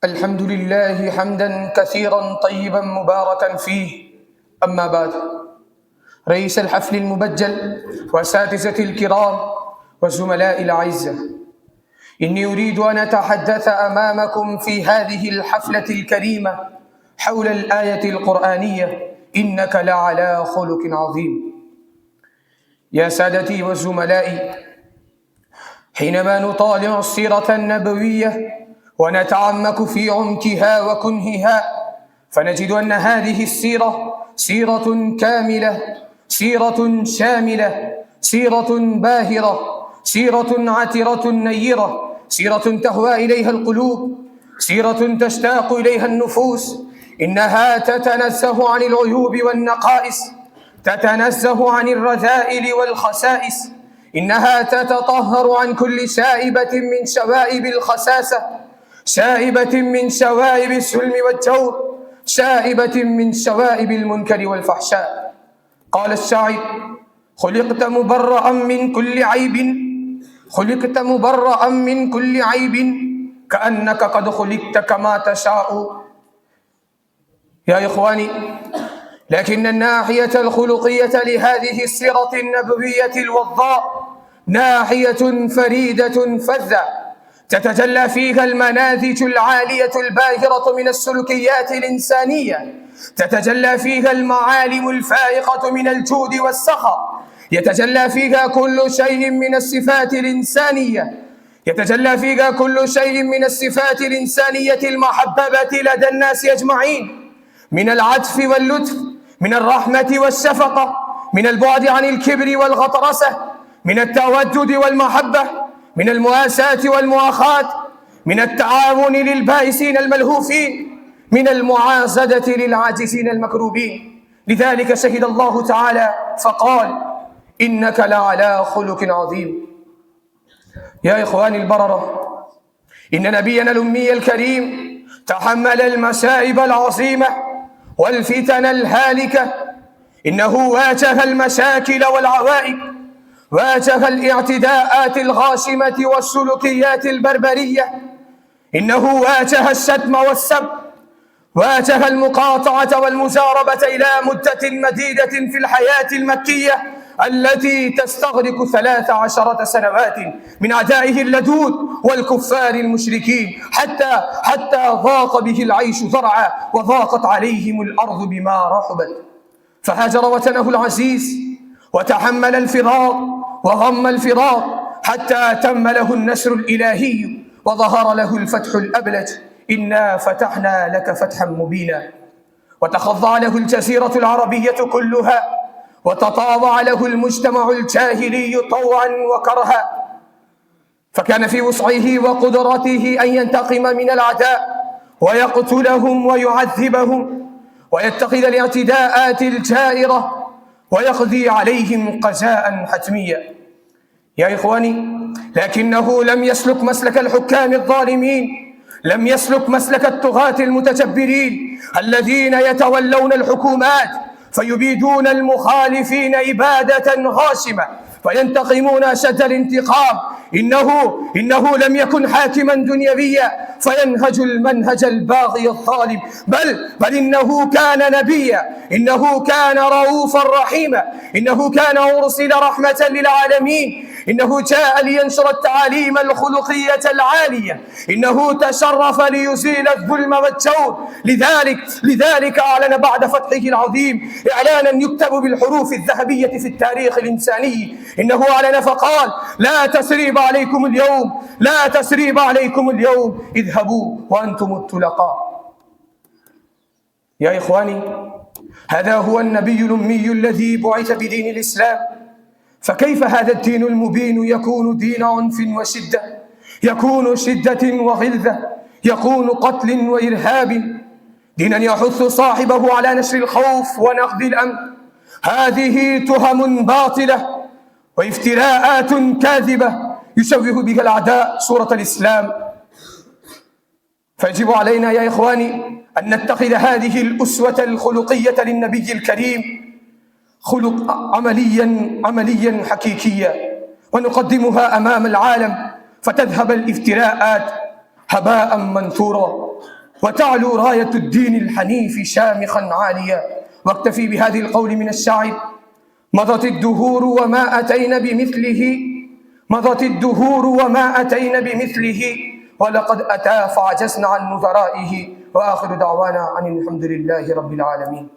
الحمد لله حمدا كثيرا طيبا مباركا فيه. أما بعد، رئيس الحفل المبجل وأساتذة الكرام وزملاء الأعزة، إني أريد أن أتحدث أمامكم في هذه الحفلة الكريمة حول الآية القرآنية إنك لعلى خلق عظيم. يا سادتي وزملائي، حينما نطالع السيرة النبوية ونتعمق في عمقها وكنهها، فنجد أن هذه السيرة سيرة كاملة، سيرة شاملة، سيرة باهرة، سيرة عطرة نيرة، سيرة تهوى إليها القلوب، سيرة تشتاق إليها النفوس. إنها تتنزه عن العيوب والنقائص، تتنزه عن الرذائل والخسائس، إنها تتطهر عن كل شائبة من شوائب الخساسة، شائبة من شوائب الظلم والجور، شائبة من شوائب المنكر والفحشاء. قال الشاعر: خلقت مبرأ من كل عيب، خلقت مبرأ من كل عيب، كأنك قد خلقت كما تشاء. يا إخواني، لكن الناحية الخلقية لهذه السيرة النبوية الوضاء ناحية فريدة فذة، تتجلى فيها المناهج العالية الباهرة من السلوكيات الإنسانية، تتجلى فيها المعالم الفائقة من الجود والسخاء، يتجلى فيها كل شيء من الصفات الإنسانية، يتجلى فيها كل شيء من الصفات الإنسانية المحببة لدى الناس أجمعين، من العطف واللطف، من الرحمة والشفقة، من البعد عن الكبر والغطرسة، من التودد والمحبة، من المواساة والمؤاخاة، من التعاون للبائسين الملهوفين، من المعاضدة للعاجزين المكروبين. لذلك شهد الله تعالى فقال: إنك لعلى خلق عظيم. يا إخواني البررة، إن نبينا الأمي الكريم تحمل المصائب العظيمة والفتن الهالكة. إنه واجه المشاكل والعوائق، واجه الاعتداءات الغاشمة والسلوكيات البربرية، إنه واجه الشتم والسب، واجه المقاطعة والمزاربة إلى مدة مديدة في الحياة المكية التي تستغرق 13 سنوات من أعدائه اللدود والكفار المشركين، حتى ضاق به العيش ذرعا وضاقت عليهم الأرض بما رحبت، فهاجر وطنه العزيز وتحمل الفراق وغم الفراق حتى تم له النصر الإلهي وظهر له الفتح الأبلج: إنا فتحنا لك فتحا مبينا. وتخضع له الجزيرة العربية كلها، وتطاوع له المجتمع الجاهلي طوعا وكرها، فكان في وسعه وقدرته أن ينتقم من الأعداء ويقتلهم ويعذبهم ويتخذ الاعتداءات الجائرة ويقضي عليهم قضاء حتميا. يا إخواني، لكنه لم يسلك مسلك الحكام الظالمين، لم يسلك مسلك الطغاة المتجبرين الذين يتولون الحكومات فيبيدون المخالفين إبادة غاشمة فينتقمون أشد الانتقام. إنه لم يكن حاكما دنيويا فينهج المنهج الباغي الظالم، بل إنه كان نبيا، إنه كان رؤوفا رحيما، إنه كان أرسل رحمة للعالمين، إنه جاء لينشر التعاليم الخلقية العالية، إنه تشرف ليزيل الظلم والجور. لذلك أعلن بعد فتحه العظيم إعلانا يكتب بالحروف الذهبية في التاريخ الإنساني. إنه أعلن فقال: لا تسريب عليكم اليوم، لا تسريب عليكم اليوم، اذهبوا وأنتم الطلقاء. يا إخواني، هذا هو النبي الأمي الذي بعث بدين الإسلام، فكيف هذا الدين المبين يكون دين عنف وشدة، يكون شدة وغلظة، يكون قتل وإرهاب، دينا يحث صاحبه على نشر الخوف ونقض الأمن؟ هذه تهم باطلة وافتراءات كاذبة يشوه بها الأعداء صورة الإسلام. فيجب علينا يا إخواني أن نتخذ هذه الأسوة الخلقية للنبي الكريم خلق عمليا حقيقيا، ونقدمها أمام العالم فتذهب الافتراءات، هباء منثورا، وتعلو راية الدين الحنيف شامخا عاليا. واكتفي بهذه القول من الشاعر: مضت الدهور وما أتينا بمثله، مضت الدهور وما أتينا بمثله، ولقد أتى فعجزنا عن نظرائه. وآخر دعوانا عن الحمد لله رب العالمين.